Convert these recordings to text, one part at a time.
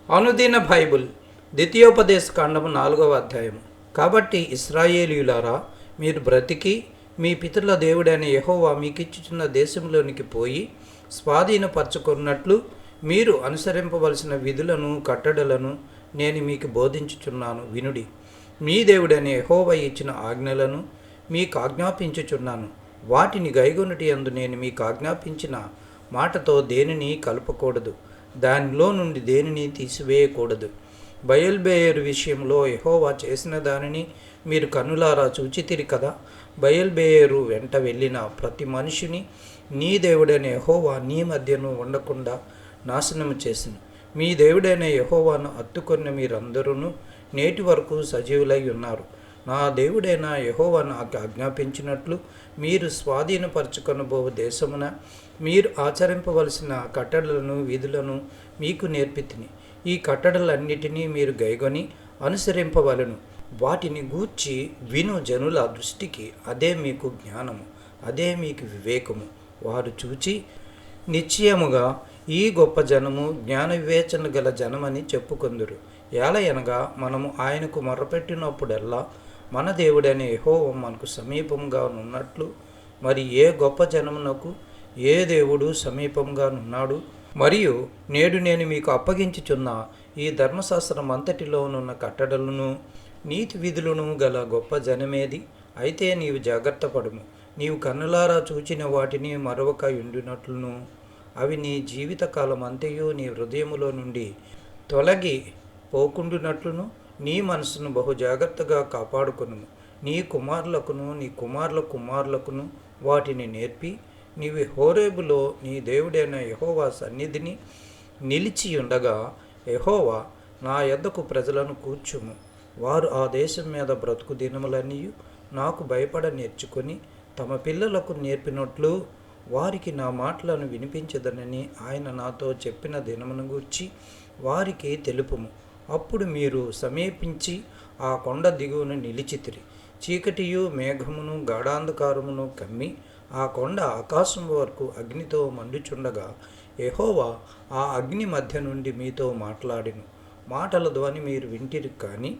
అనుదిన బైబుల్ ద్వితీయోపదేశ కాండము 4వ అధ్యాయము. కాబట్టి ఇశ్రాయేలీయులారా, మీరు బ్రతికి మీ పితరుల దేవుడైన యెహోవా మీకిచ్చుచున్న దేశంలోనికి పోయి స్వాధీనపరచుకున్నట్లు మీరు అనుసరింపవలసిన విధులను కట్టడలను నేను మీకు బోధించుచున్నాను వినుడి. మీ దేవుడైన యెహోవా ఇచ్చిన ఆజ్ఞలను మీకు ఆజ్ఞాపించుచున్నాను. వాటిని గైకొనుట యందు నేను మీకు ఆజ్ఞాపించిన మాటతో దేనిని కలపకూడదు, దానిలో నుండి దేనిని తీసివేయకూడదు. బయల్బెయోరు విషయంలో యెహోవా చేసిన దానిని మీరు కన్నులారా చూచితిరి కదా. బయల్బెయోరు వెంట వెళ్ళిన ప్రతి మనిషిని నీ దేవుడైన యెహోవా నీ మధ్యను ఉండకుండా నాశనము చేసిన మీ దేవుడైన యెహోవాను హత్తుకున్న మీరందరూ నేటి వరకు సజీవులై ఉన్నారు. నా దేవుడైన యెహోవా నాకు ఆజ్ఞాపించినట్లు మీరు స్వాధీనపరచుకొనబో దేశమున మీరు ఆచరింపవలసిన కట్టడలను విధులను మీకు నేర్పితిని. ఈ కట్టడలన్నిటినీ మీరు గైకొని అనుసరింపవలను. వాటిని గూర్చి విను జనుల దృష్టికి అదే మీకు జ్ఞానము, అదే మీకు వివేకము. వారు చూచి నిశ్చయముగా ఈ గొప్ప జనము జ్ఞాన వివేచన గల జనమని చెప్పుకొందురు. ఏలయనగా మనము ఆయనకు మొర్రపెట్టినప్పుడల్లా మన దేవుడైన యెహోవా మనకు సమీపంగా నున్నట్లు మరి ఏ గొప్ప జనమునకు ఏ దేవుడు సమీపంగా నున్నాడు? మరియు నేడు నేను మీకు అప్పగించుచున్న ఈ ధర్మశాస్త్రం అంతటిలోనున్న కట్టడలను నీతి విధులను గల గొప్ప జనమేది? అయితే నీవు జాగ్రత్త పడుము. నీవు కన్నులారా చూచిన వాటిని మరొక ఉండినట్లును అవి నీ జీవితకాలం అంతయు నీ హృదయములో నుండి తొలగి పోకుండునట్లును నీ మనసును బహు జాగ్రత్తగా కాపాడుకును. నీ కుమారులకును నీ కుమారుల కుమారులకును వాటిని నేర్పి నీవు హోరేబులో నీ దేవుడైన యెహోవా సన్నిధిని నిలిచి ఉండగా, యెహోవా నా యొద్దకు ప్రజలను కూర్చుము, వారు ఆ దేశం మీద బ్రతుకు దినములన్నీ నాకు భయపడ నేర్చుకొని తమ పిల్లలకు నేర్పినట్లు వారికి నా మాటలను వినిపించదనని ఆయన నాతో చెప్పిన దినమును గూర్చి వారికి తెలుపుము. అప్పుడు మీరు సమీపించి ఆ కొండ దిగువను నిలిచితిరి. చీకటియు మేఘమును గాఢాంధకారమును కమ్మి ఆ కొండ ఆకాశం వరకు అగ్నితో మండుచుండగా యెహోవా ఆ అగ్ని మధ్య నుండి మీతో మాట్లాడిను. మాటల ధ్వని మీరు వింటిరి, కానీ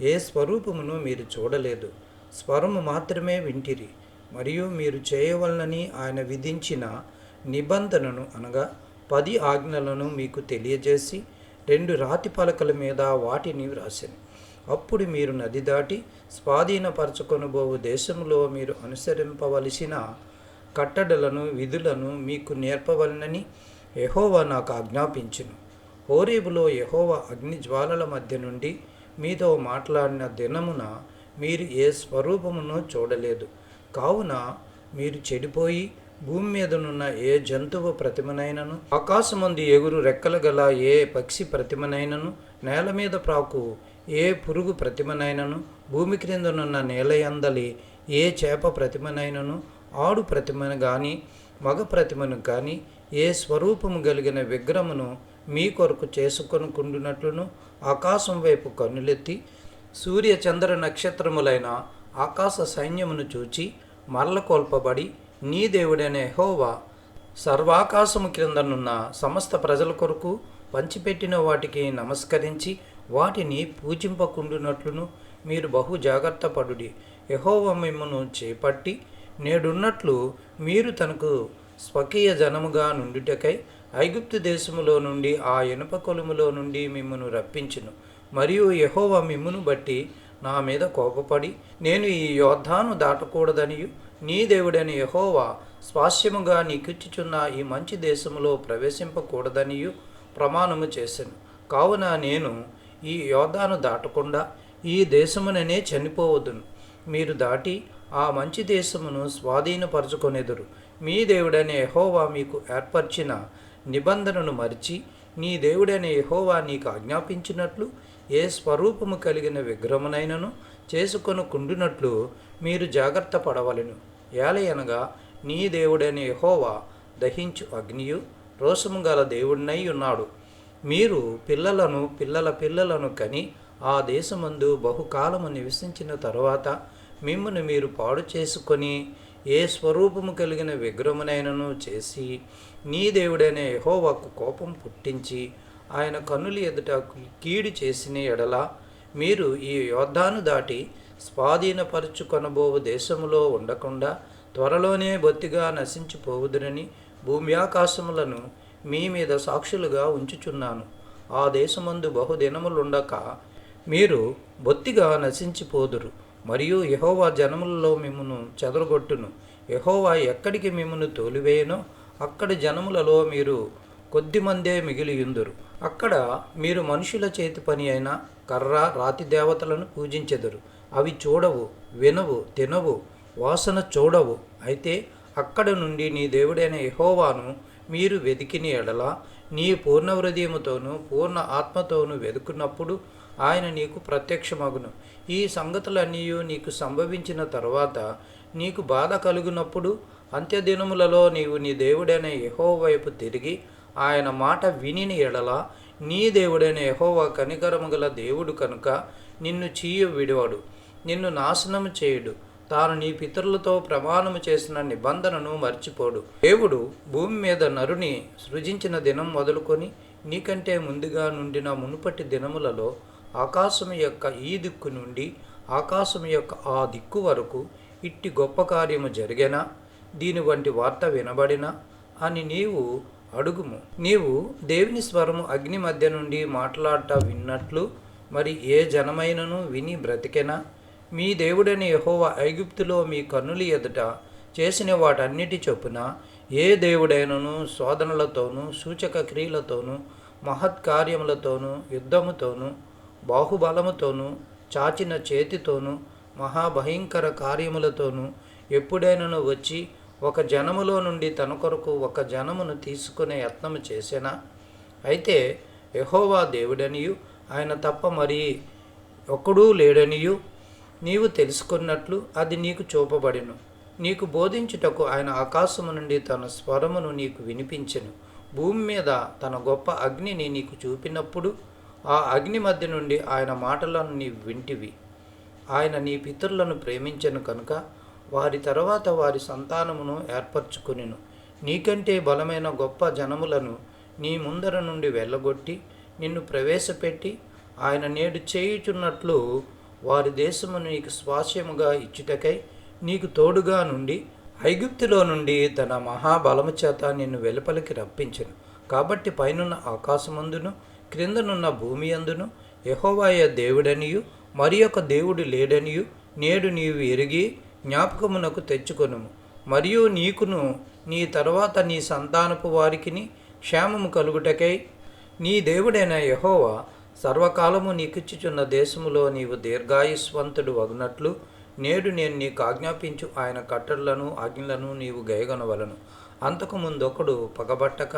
ఏ స్వరూపమును మీరు చూడలేదు. స్వరము మాత్రమే వింటిరి. మరియు మీరు చేయవలనని ఆయన విధించిన నిబంధనను అనగా 10 ఆజ్ఞలను మీకు తెలియజేసి 2 రాతి పలకల మీద వాటిని వ్రాసెను. అప్పుడు మీరు నది దాటి స్వాధీనపరచుకొనబోవు దేశంలో మీరు అనుసరింపవలసిన కట్టడలను విధులను మీకు నేర్పవలనని యెహోవా నాకు ఆజ్ఞాపించును. హోరేబులో యెహోవా అగ్ని జ్వాలల మధ్య నుండి మీతో మాట్లాడిన దినమున మీరు ఏ స్వరూపమును చూడలేదు. కావున మీరు చెడిపోయి భూమి మీదనున్న ఏ జంతువు ప్రతిమనైనను, ఆకాశమందు ఎగురు రెక్కలు గల ఏ పక్షి ప్రతిమనైనను, నేల మీద ప్రాకు ఏ పురుగు ప్రతిమనైనను, భూమి క్రిందనున్న నేలయందలి ఏ చేప ప్రతిమనైనను, ఆడు ప్రతిమను కానీ మగ ప్రతిమను కానీ ఏ స్వరూపము కలిగిన విగ్రహమును మీ కొరకు చేసుకొనుకుండునట్లును ఆకాశం వైపు కన్నులెత్తి సూర్య చంద్ర నక్షత్రములైన ఆకాశ సైన్యమును చూచి మరలకొల్పబడి నీ దేవుడైన యెహోవా సర్వాకాశము క్రిందనున్న సమస్త ప్రజల కొరకు పంచిపెట్టిన వాటికి నమస్కరించి వాటిని పూజింపకుండునట్లును మీరు బహు జాగ్రత్త పడుడి. యెహోవా మిమ్మును చేపట్టి నేడున్నట్లు మీరు తనకు స్వకీయ జనముగా నుండుటకై ఐగుప్తు దేశములో నుండి ఆ ఇనుప కొలుములో నుండి మిమ్మును రప్పించును. మరియు యెహోవా మిమ్మును బట్టి నా మీద కోపపడి నేను ఈ యోర్దాను దాటకూడదనియు నీ దేవుడైన యెహోవా స్వాస్యముగా నీకిచ్చుచున్న ఈ మంచి దేశములో ప్రవేశింపకూడదనియు ప్రమాణము చేశాను. కావున నేను ఈ యోర్దాను దాటకుండా ఈ దేశముననే చనిపోవదును. మీరు దాటి ఆ మంచి దేశమును స్వాధీనపరచుకొనెదరు. మీ దేవుడైన యెహోవా మీకు ఏర్పరిచిన నిబంధనను మరిచి నీ దేవుడైన యెహోవా నీకు ఆజ్ఞాపించినట్లు ఏ స్వరూపము కలిగిన విగ్రహమునైనను చేసుకొనుకుండునట్లు మీరు జాగ్రత్త పడవలెను. ఏలయనగా నీ దేవుడైన యెహోవా దహించు అగ్నియు రోషము గల దేవుడినై ఉన్నాడు. మీరు పిల్లలను పిల్లల పిల్లలను కని ఆ దేశమందు బహుకాలము నివసించిన తరువాత మిమ్మును మీరు పాడు చేసుకొని ఏ స్వరూపము కలిగిన విగ్రహమునైనను చేసి నీ దేవుడైన యెహోవాకు కోపం పుట్టించి ఆయన కన్నుల ఎదుట కీడు చేసిన ఎడల మీరు ఈ యోర్దాను దాటి స్వాధీనపరుచుకొనబోవు దేశములో ఉండకుండా త్వరలోనే బొత్తిగా నశించిపోవుదురని భూమి ఆకాశములను మీ మీద సాక్షులుగా ఉంచుచున్నాను. ఆ దేశమందు బహుదినములుండక మీరు బొత్తిగా నశించిపోదురు. మరియు యెహోవా జనములలో మిమ్మును చెదరగొట్టును. యెహోవా ఎక్కడికి మిమ్మును తోలివేయనో అక్కడి జనములలో మీరు కొద్దిమందే మిగిలియుందురు. అక్కడ మీరు మనుషుల చేతి పని అయిన కర్ర రాతి దేవతలను పూజించెదరు. అవి చూడవు, వినవు, తినవు, వాసన చూడవు. అయితే అక్కడ నుండి నీ దేవుడైన యెహోవాను మీరు వెదికిన ఎడల నీ పూర్ణ హృదయముతోనూ పూర్ణ ఆత్మతోనూ వెదుకున్నప్పుడు ఆయన నీకు ప్రత్యక్షమగును. ఈ సంగతులన్నీ నీకు సంభవించిన తరువాత నీకు బాధ కలుగునప్పుడు అంత్యదినములలో నీవు నీ దేవుడైన యెహోవా వైపు తిరిగి ఆయన మాట వినిన ఎడల నీ దేవుడైన యెహోవా కనికరము గల దేవుడు కనుక నిన్ను చీయ విడువడు, నిన్ను నాశనము చేయుడు. తాను నీ పితరులతో ప్రమాణము చేసిన నిబంధనను మర్చిపోడు. దేవుడు భూమి మీద నరుని సృజించిన దినం మొదలుకొని నీకంటే ముందుగా నుండిన మునుపటి దినములలో ఆకాశము యొక్క ఈ దిక్కు నుండి ఆకాశము యొక్క ఆ దిక్కు వరకు ఇట్టి గొప్ప కార్యము జరిగేనా, దీని వంటి వార్త వినబడినా అని నీవు అడుగుము. నీవు దేవుని స్వరము అగ్ని మధ్య నుండి మాట్లాడట విన్నట్లు మరి ఏ జనమైనను విని బ్రతికెనా? మీ దేవుడైన యెహోవా ఐగుప్తులో మీ కన్నుల ఎదుట చేసిన వాటన్నిటి చొప్పున ఏ దేవుడైనను శోధనలతోనూ సూచక క్రియలతోనూ మహత్కార్యములతోనూ యుద్ధముతోనూ బాహుబలముతోనూ చాచిన చేతితోనూ మహాభయంకర కార్యములతోనూ ఎప్పుడైనను వచ్చి ఒక జనములో నుండి తన కొరకు ఒక జనమును తీసుకునే యత్నము చేసెనా? అయితే యెహోవా దేవుడనియు ఆయన తప్ప మరి ఒక్కడూ లేడనియు నీవు తెలుసుకున్నట్లు అది నీకు చూపబడెను. నీకు బోధించుటకు ఆయన ఆకాశము నుండి తన స్వరమును నీకు వినిపించెను. భూమి మీద తన గొప్ప అగ్నిని నీకు చూపినప్పుడు ఆ అగ్ని మధ్య నుండి ఆయన మాటలను నీవు వింటివి. ఆయన నీ పితరులను ప్రేమించెను కనుక వారి తర్వాత వారి సంతానమును ఏర్పరచుకొనెను. నీకంటే బలమైన గొప్ప జనములను నీ ముందర నుండి వెళ్ళగొట్టి నిన్ను ప్రవేశపెట్టి ఆయన నేడు చేయుచున్నట్లు వారి దేశము నీకు స్వాస్యముగా ఇచ్చుటకై నీకు తోడుగా నుండి ఐగుప్తులో నుండి తన మహాబలము చేత నిన్ను వెలుపలికి రప్పించెను. కాబట్టి పైనున్న ఆకాశమందును క్రిందనున్న భూమి అందును యెహోవాయే దేవుడనియు మరి ఒక దేవుడు లేడనియు నేడు నీవు ఎరిగి జ్ఞాపకమునకు తెచ్చుకొనుము. మరియు నీకును నీ తరువాత నీ సంతానపు వారికిని క్షేమము కలుగుటకై నీ దేవుడైన యెహోవా సర్వకాలము నీకిచ్చుచున్న దేశములో నీవు దీర్ఘాయుష్వంతుడు వగునట్లు నేడు నేను నీకు ఆజ్ఞాపించు ఆయన కట్టడలను ఆజ్ఞలను నీవు గైకొనవలెను. అంతకు ముందొకడు పగబట్టక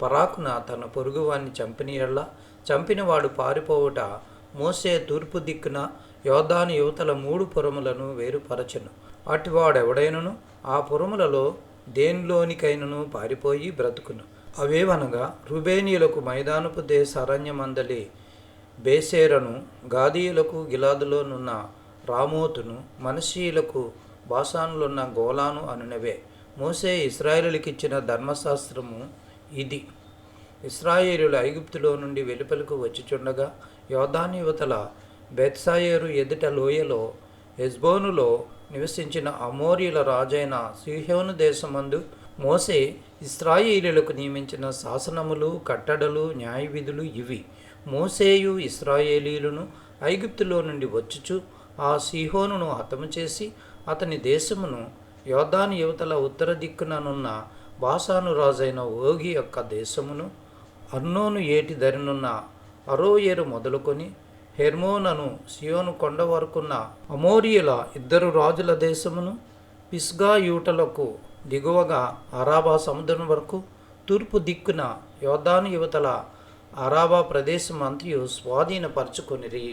పరాకున తన పొరుగువాన్ని చంపినయెడల చంపినవాడు పారిపోవుట మోసే తూర్పు దిక్కున యోర్దాను యువతల 3 పురములను వేరుపరచెను. అటివాడెవడైనను ఆ పురములలో దేనిలోనికైనను పారిపోయి బ్రతుకును. అవేవనగా రుబేనీయులకు మైదానపు దేశ అరణ్యమందలి బేసేరను, గాదీయులకు గిలాదులోనున్న రామోతును, మనష్షీయులకు బాషానులున్న గోలాను అనునవే. మోసే ఇశ్రాయేలులకిచ్చిన ధర్మశాస్త్రము ఇది. ఇశ్రాయేలులు ఐగుప్తులో నుండి వెలుపలకు వచ్చిచుండగా యోర్దాను యువతల బెత్షాయేరు ఎదుట లోయలో హెష్బోనులో నివసించిన అమోరీల రాజైన సీహోను దేశమందు మోసే ఇశ్రాయేలీయులకు నియమించిన శాసనములు, కట్టడలు, న్యాయవిధులు ఇవి. మోసేయు ఇశ్రాయేలీయులను ఐగుప్తులో నుండి వచ్చుచు ఆ సీహోనును హతము చేసి అతని దేశమును యోర్దాను యువతల ఉత్తర దిక్కుననున్న బాషాను రాజైన ఓగి యొక్క దేశమును అర్నోను ఏటి దరినున్న అరోయేరు మొదలుకొని హెర్మోనను సియోను కొండ వరకున్న అమోరీయుల 2 రాజుల దేశమును పిస్గా యూటలకు దిగువగా అరాబా సముద్రం వరకు తూర్పు దిక్కున యోర్దాను యువతల అరాబా ప్రదేశం అంతయు స్వాధీనపరచుకొనిరి.